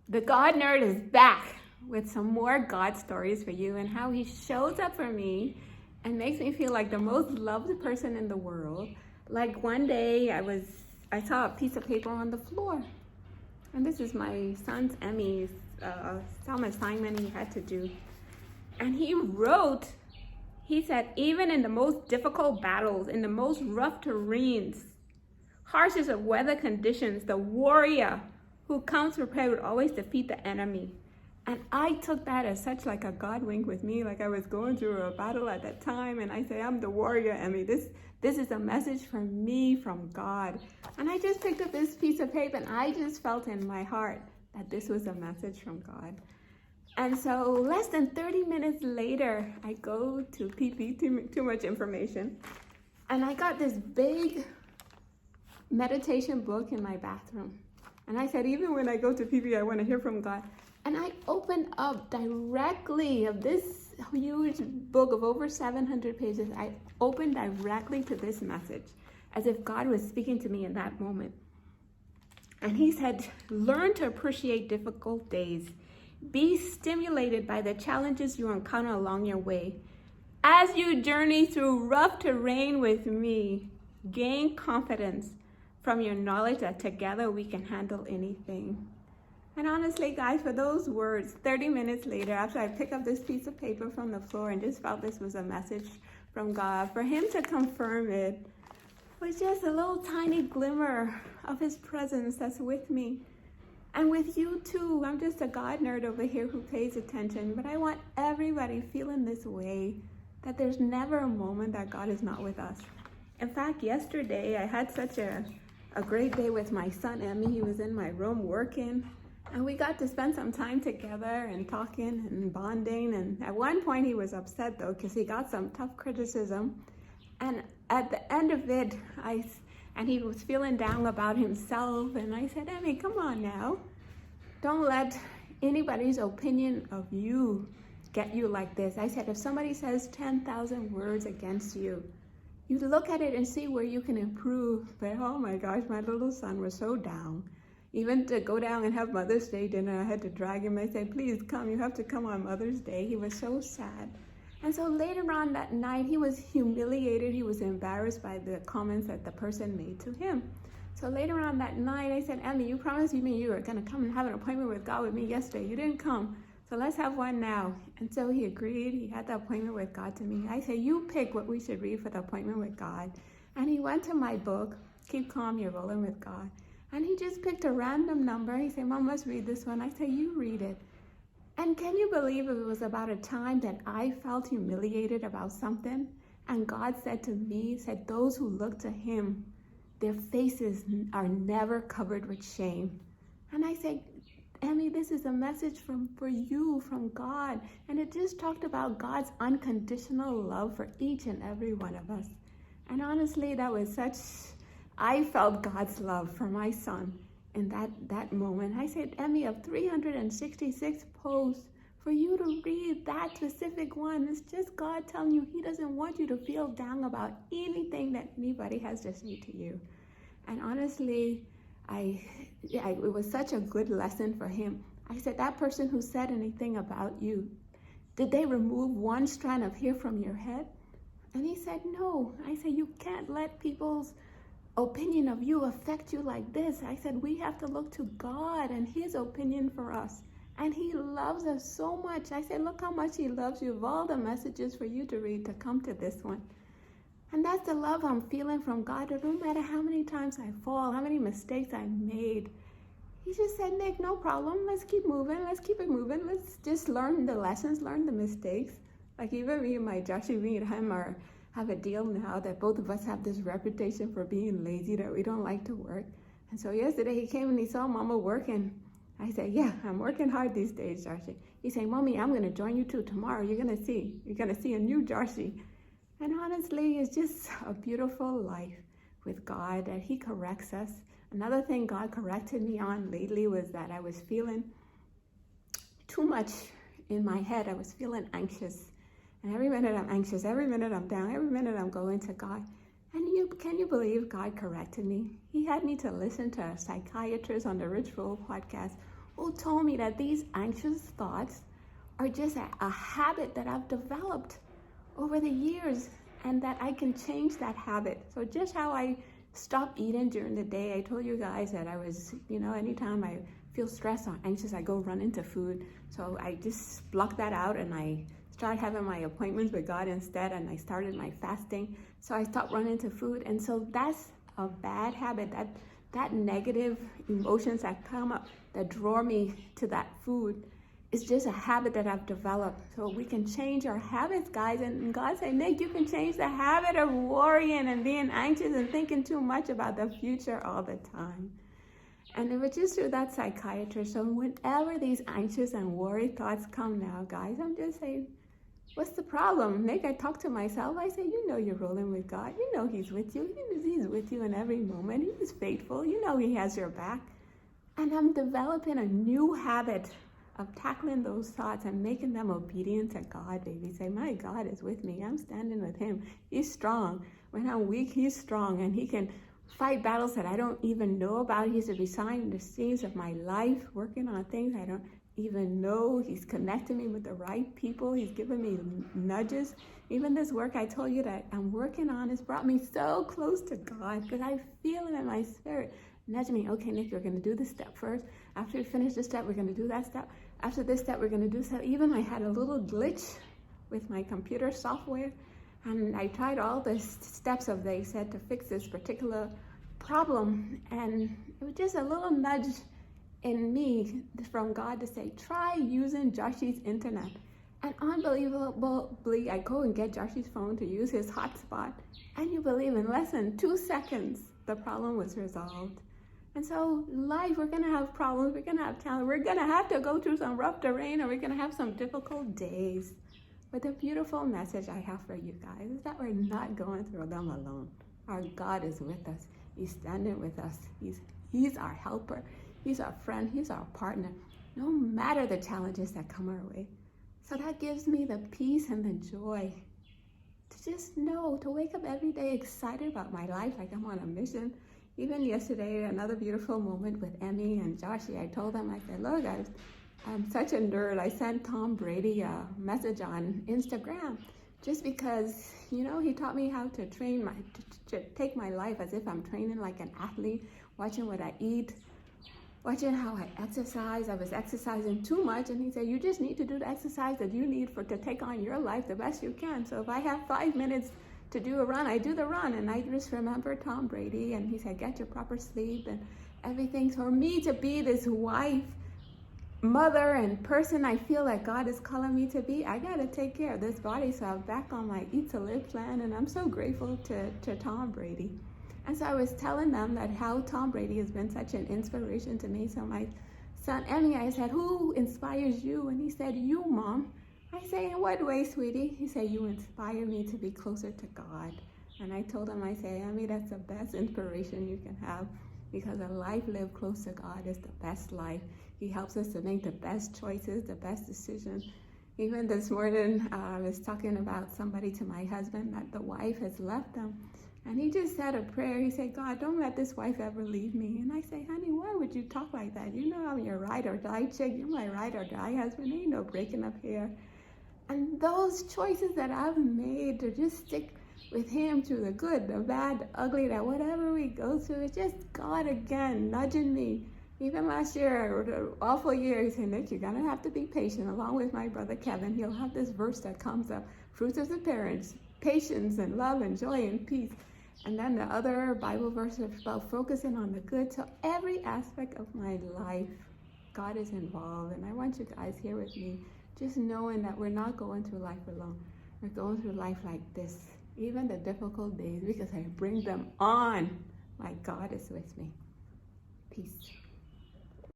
The God Nerd is back with some more God stories for you and how he shows up for me and makes me feel like the most loved person in the world. Like one day I saw a piece of paper on the floor, and this is my son's Emmy's some assignment he had to do. And he said, even in the most difficult battles, in the most rough terrains, harshest of weather conditions, the warrior who comes prepared would always defeat the enemy. And I took that as such like a God wink with me, like I was going through a battle at that time. And I say, I'm the warrior, Emmy. This is a message from me, from God. And I just picked up this piece of paper and I just felt in my heart that this was a message from God. And so less than 30 minutes later, I go to PP, too much information. And I got this big meditation book in my bathroom. And I said, even when I go to PP, I want to hear from God. And I opened up directly of this huge book of over 700 pages. I opened directly to this message as if God was speaking to me in that moment. And he said, learn to appreciate difficult days. Be stimulated by the challenges you encounter along your way. As you journey through rough terrain with me, gain confidence from your knowledge that together we can handle anything. And honestly, guys, for those words, 30 minutes later, after I picked up this piece of paper from the floor and just felt this was a message from God, for him to confirm it was just a little tiny glimmer of his presence that's with me. And with you too. I'm just a God nerd over here who pays attention, but I want everybody feeling this way, that there's never a moment that God is not with us. In fact, yesterday I had such a great day with my son, Emmy. He was in my room working, and we got to spend some time together and talking and bonding. And at one point he was upset though, because he got some tough criticism. And at the end of it, and he was feeling down about himself. And I said, Emmy, come on now. Don't let anybody's opinion of you get you like this. I said, if somebody says 10,000 words against you, you look at it and see where you can improve. But oh my gosh, my little son was so down. Even to go down and have Mother's Day dinner, I had to drag him. I said, please come, you have to come on Mother's Day. He was so sad. And so later on that night, he was humiliated. He was embarrassed by the comments that the person made to him. So later on that night, I said, Emmy, you promised me you were going to come and have an appointment with God with me yesterday. You didn't come. So let's have one now. And so he agreed. He had the appointment with God to me. I said, you pick what we should read for the appointment with God. And he went to my book, Keep Calm, You're Rolling with God. And he just picked a random number. He said, Mom, let's read this one. I said, you read it. And can you believe it was about a time that I felt humiliated about something? And God said to me, said, those who look to him, their faces are never covered with shame. And I said, Emmy, this is a message for you, from God. And it just talked about God's unconditional love for each and every one of us. And honestly, that was I felt God's love for my son in that moment. I said, Emmy, of 366 posts, for you to read that specific one, it's just God telling you he doesn't want you to feel down about anything that anybody has to say to you. And honestly, it was such a good lesson for him. I said, that person who said anything about you, did they remove one strand of hair from your head? And he said, no. I said, you can't let people's opinion of you affect you like this. I said, we have to look to God and his opinion for us. And he loves us so much. I said, look how much he loves you. Of all the messages for you to read, to come to this one. And that's the love I'm feeling from God. No matter how many times I fall, how many mistakes I made, he just said, Nick, no problem. Let's keep moving. Let's keep it moving. Let's just learn the lessons, learn the mistakes. Like even me and my Joshua, me and him have a deal now that both of us have this reputation for being lazy, that we don't like to work. And so yesterday he came and he saw Mama working. I said, yeah, I'm working hard these days, Joshua. He said, Mommy, I'm going to join you too tomorrow. You're going to see a new Joshua. And honestly, it's just a beautiful life with God, that he corrects us. Another thing God corrected me on lately was that I was feeling too much in my head. I was feeling anxious. And every minute I'm anxious, every minute I'm down, every minute I'm going to God. And can you believe God corrected me? He had me to listen to a psychiatrist on the Rich Roll podcast who told me that these anxious thoughts are just a habit that I've developed over the years, and that I can change that habit. So just how I stop eating during the day, I told you guys that I was, anytime I feel stressed or anxious, I go run into food. So I just block that out, and I started having my appointments with God instead, and I started my fasting. So I stopped running to food. And so that's a bad habit, that negative emotions that come up, that draw me to that food. It's just a habit that I've developed. So we can change our habits, guys. And God said, Nick, you can change the habit of worrying and being anxious and thinking too much about the future all the time. And it was just through that psychiatrist. So whenever these anxious and worried thoughts come now, guys, I'm just saying, what's the problem? Nick, I talk to myself. I say, you're rolling with God. He's with you. He's with you in every moment. He's faithful. He has your back. And I'm developing a new habit of tackling those thoughts and making them obedient to God, baby. Say, my God is with me. I'm standing with him. He's strong. When I'm weak, he's strong, and he can fight battles that I don't even know about. He's behind the scenes of my life, working on things I don't even know. He's connecting me with the right people. He's given me nudges. Even this work I told you that I'm working on has brought me so close to God, because I feel him in my spirit nudge me. Okay, Nick, you're going to do this step first. After you finish this step, we're going to do that step. After this step, we're going to do so. Even I had a little glitch with my computer software, and I tried all the steps they said to fix this particular problem, and it was just a little nudge in me from God to say, try using Joshy's internet. And unbelievably, I go and get Joshy's phone to use his hotspot, and you believe in less than 2 seconds, the problem was resolved. And so life, we're going to have problems, we're going to have talent, we're going to have to go through some rough terrain, and we're going to have some difficult days. But the beautiful message I have for you guys is that we're not going through them alone. Our God is with us. He's standing with us. He's our helper. He's our friend. He's our partner, no matter the challenges that come our way. So that gives me the peace and the joy to just know, to wake up every day excited about my life, like I'm on a mission. Even yesterday, another beautiful moment with Emmy and Joshy, I told them, I said, look, I'm such a nerd. I sent Tom Brady a message on Instagram just because, he taught me how to train to take my life as if I'm training like an athlete, watching what I eat, watching how I exercise. I was exercising too much, and he said, you just need to do the exercise that you need to take on your life the best you can. So if I have 5 minutes to do a run, I do the run. And I just remember Tom Brady, and he said, get your proper sleep and everything. For me to be this wife, mother, and person I feel like God is calling me to be, I got to take care of this body. So I'm back on my Eat to Live plan, and I'm so grateful to Tom Brady. And so I was telling them that how Tom Brady has been such an inspiration to me. So my son, Emmy, I said, who inspires you? And he said, you, Mom. I say, in what way, sweetie? He said, you inspire me to be closer to God. And I told him, I say, Emmy, that's the best inspiration you can have, because a life lived close to God is the best life. He helps us to make the best choices, the best decisions. Even this morning, I was talking about somebody to my husband that the wife has left them. And he just said a prayer. He said, God, don't let this wife ever leave me. And I say, honey, why would you talk like that? I'm your ride or die chick. You're my ride or die husband. Ain't no breaking up here. And those choices that I've made to just stick with him through the good, the bad, the ugly, that whatever we go through, it's just God again nudging me. Even last year, the awful year, he said, Nick, you're going to have to be patient. Along with my brother Kevin, he'll have this verse that comes up, fruits of the parents, patience and love and joy and peace. And then the other Bible verse is about focusing on the good. So every aspect of my life, God is involved. And I want you guys here with me, just knowing that we're not going through life alone. We're going through life like this, even the difficult days, because I bring them on. My God is with me. Peace.